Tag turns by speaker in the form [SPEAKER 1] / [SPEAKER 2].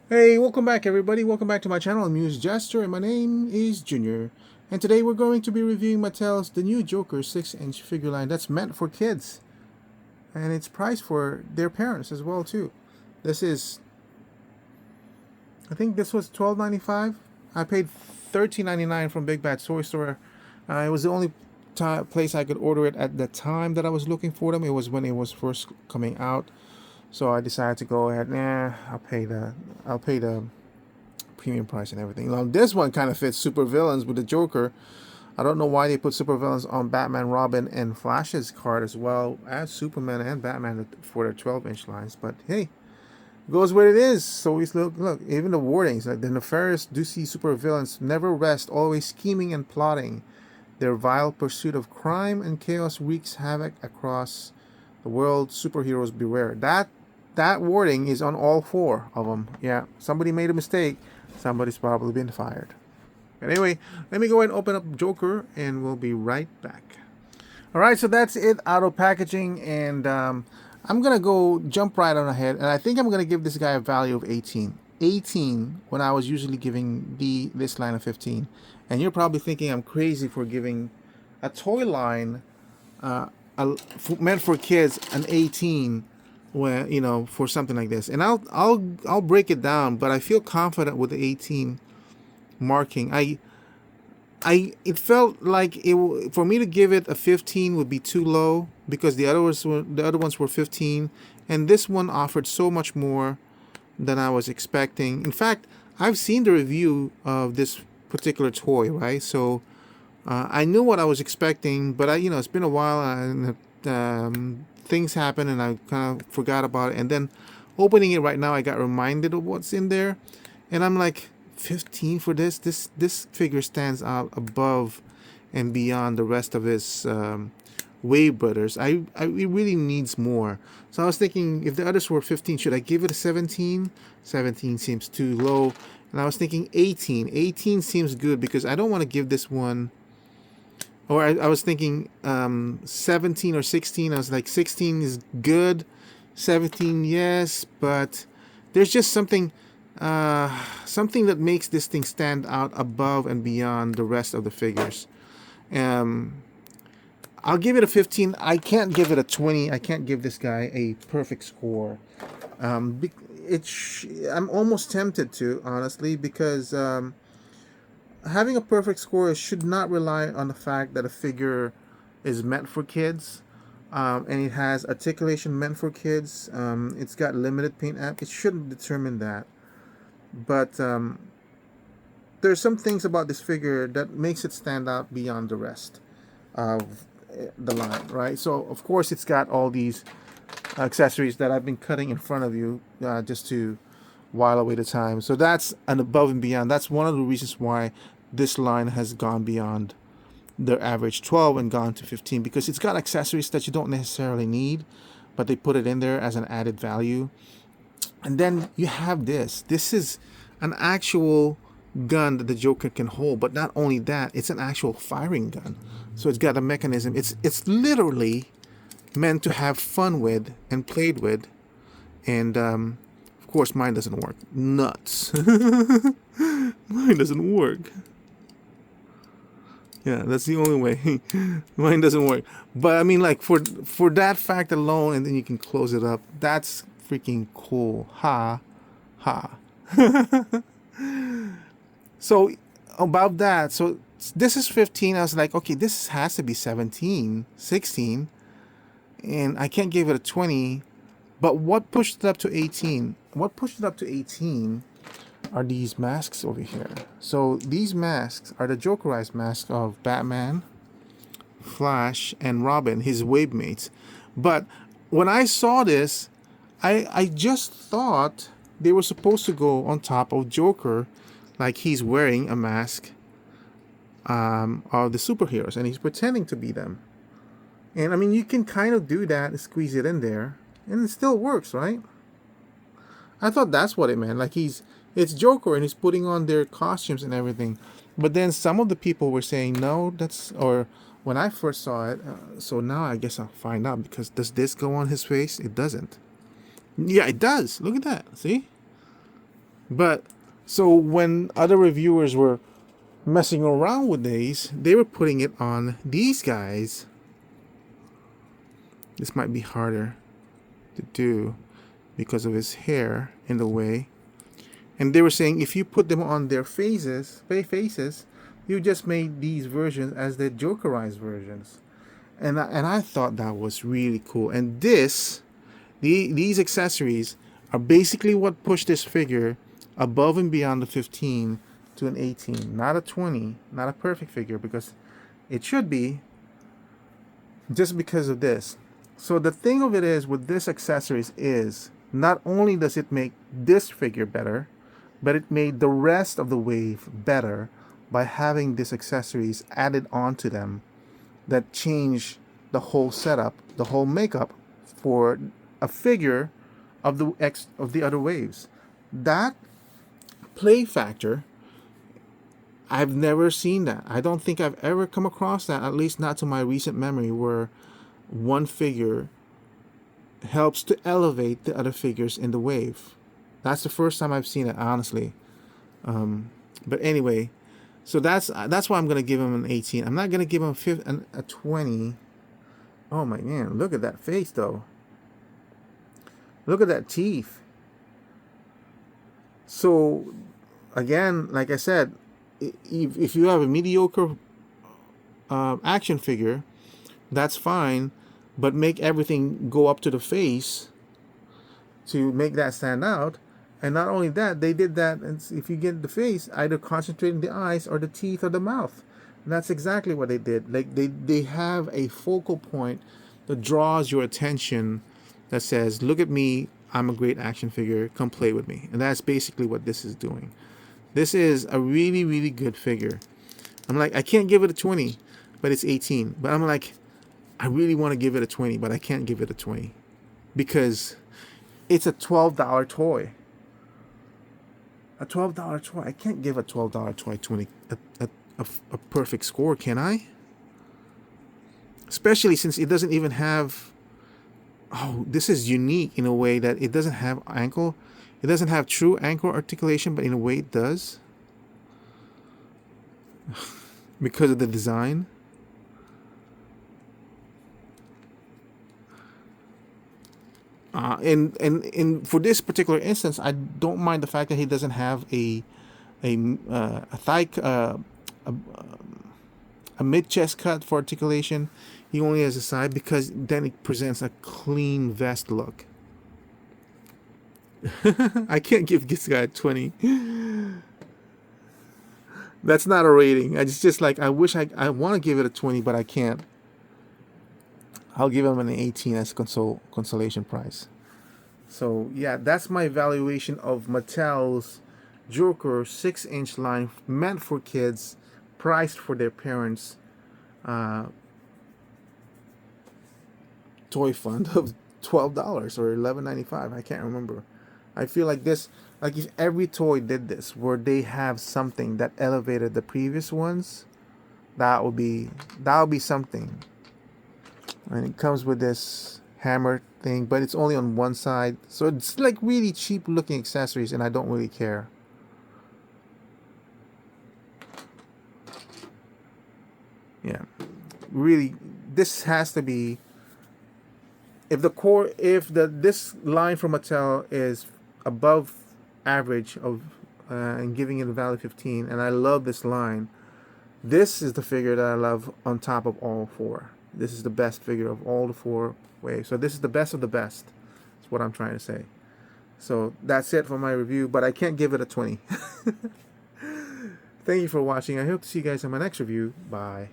[SPEAKER 1] Hey, welcome back everybody. Welcome back to my channel, AmusedJester, and my name is Junior. And today we're going to be reviewing Mattel's the new Joker 6-inch figure line that's meant for kids. And it's priced for their parents as well too. This is, I think this was $12.95. I paid $13.99 from Big Bad Toy Store. It was the only place I could order it at the time that I was looking for them. It was when it was first coming out. So I decided to go ahead. I'll pay the premium price and everything. Now this one kind of fits supervillains with the Joker. I don't know why they put supervillains on Batman, Robin, and Flash's card as well as Superman and Batman for their 12-inch lines. But hey, goes where it is. So we look, even the wordings like the nefarious DC supervillains never rest, always scheming and plotting. Their vile pursuit of crime and chaos wreaks havoc across the world. Superheroes beware. That wording is on all four of them. Yeah, somebody made a mistake. Somebody's probably been fired. Anyway, let me go ahead and open up Joker, and we'll be right back. All right, so that's it out of packaging, and I'm gonna go jump right on ahead, and I think I'm gonna give this guy a value of 18. 18 when I was usually giving this line of 15, and you're probably thinking I'm crazy for giving a toy line meant for kids an 18 when for something like this. And I'll break it down, but I feel confident with the 18 marking. It felt like for me to give it a 15 would be too low because the other ones were 15, and this one offered so much more than I was expecting. In fact, I've seen the review of this particular toy, right? So I knew what I was expecting, but it's been a while, and things happen, and I kind of forgot about it. And then opening it right now, I got reminded of what's in there, and I'm like, 15 for this? This figure stands out above and beyond the rest of his Wave Brothers. It really needs more. So I was thinking, if the others were 15, should I give it a 17? 17 seems too low. And I was thinking 18. 18 seems good because I don't want to give this one. Or I was thinking 17 or 16. I was like, 16 is good. 17, yes. But there's just something that makes this thing stand out above and beyond the rest of the figures. I'll give it a 15. I can't give it a 20. I can't give this guy a perfect score. I'm almost tempted to, honestly, because having a perfect score should not rely on the fact that a figure is meant for kids, and it has articulation meant for kids. It's got limited paint app. It shouldn't determine that. But there's some things about this figure that makes it stand out beyond the rest of the line, right? So of course it's got all these accessories that I've been cutting in front of you just to while away the time. So that's an above and beyond. That's one of the reasons why this line has gone beyond their average 12 and gone to 15, because it's got accessories that you don't necessarily need, but they put it in there as an added value. And then you have this. This is an actual gun that the Joker can hold, but not only that, it's an actual firing gun. So it's got a mechanism. It's literally meant to have fun with and played with. And of course, mine doesn't work. Nuts. Mine doesn't work. Yeah, that's the only way. Mine doesn't work. But I mean, like, for that fact alone, and then you can close it up. That's freaking cool. Ha. Ha. So about that, so this is 15. I was like, okay, this has to be 17, 16, and I can't give it a 20. But what pushed it up to 18? What pushed it up to 18 are these masks over here. So these masks are the Jokerized masks of Batman, Flash, and Robin, his wave mates. But when I saw this, I just thought they were supposed to go on top of Joker, like he's wearing a mask of the superheroes, and he's pretending to be them. And I mean, you can kind of do that and squeeze it in there, and it still works, right? I thought that's what it meant. Like it's Joker, and he's putting on their costumes and everything. But then some of the people were saying, no, or when I first saw it, so now I guess I'll find out, because does this go on his face? It doesn't. Yeah, it does. Look at that. See? But so when other reviewers were messing around with these, they were putting it on these guys. This might be harder to do because of his hair in the way. And they were saying if you put them on their faces, you just made these versions as the Jokerized versions. And I thought that was really cool. And these accessories are basically what pushed this figure above and beyond the 15 to an 18, not a 20, not a perfect figure, because it should be, just because of this. So the thing of it is with this accessories is not only does it make this figure better, but it made the rest of the wave better by having these accessories added onto them that change the whole setup, the whole makeup for a figure of the other waves. That play factor, I've never seen that. I don't think I've ever come across that, at least not to my recent memory, where one figure helps to elevate the other figures in the wave. That's the first time I've seen it, honestly. But anyway, so that's why I'm gonna give him an 18. I'm not gonna give him a 20. Oh my man, look at that face though. Look at that teeth. So again, like I said, if you have a mediocre action figure, that's fine, but make everything go up to the face to make that stand out. And not only that, they did that, and if you get the face, either concentrating the eyes or the teeth or the mouth. And that's exactly what they did. Like they have a focal point that draws your attention, that says, look at me, I'm a great action figure, come play with me. And that's basically what this is doing. This is a really, really good figure. I'm like, I can't give it a 20, but it's 18. But I'm like, I really want to give it a 20, but I can't give it a 20 because it's a $12 toy. A $12 toy. I can't give a $12 toy 20 a perfect score, can I? Especially since it doesn't even have. Oh, this is unique in a way that it doesn't have ankle. It doesn't have true ankle articulation, but in a way it does. Because of the design. And for this particular instance, I don't mind the fact that he doesn't have a thigh a mid chest cut for articulation. He only has a side, because then it presents a clean vest look. I can't give this guy a 20. That's not a rating. It's just like I wish I want to give it a 20, but I can't. I'll give him an 18 as consolation prize. So yeah, that's my evaluation of Mattel's Joker 6-inch line, meant for kids, priced for their parents. Toy fund of $12 or $11.95. I can't remember. I feel like this, like if every toy did this, where they have something that elevated the previous ones, that would be something. And it comes with this hammer thing, but it's only on one side, so it's like really cheap looking accessories, and I don't really care. Yeah, really, this has to be. If this line from Mattel is above average of and giving it a value 15, and I love this line, this is the figure that I love on top of all four. This is the best figure of all the four waves. So this is the best of the best. That's what I'm trying to say. So that's it for my review, but I can't give it a 20. Thank you for watching. I hope to see you guys in my next review. Bye.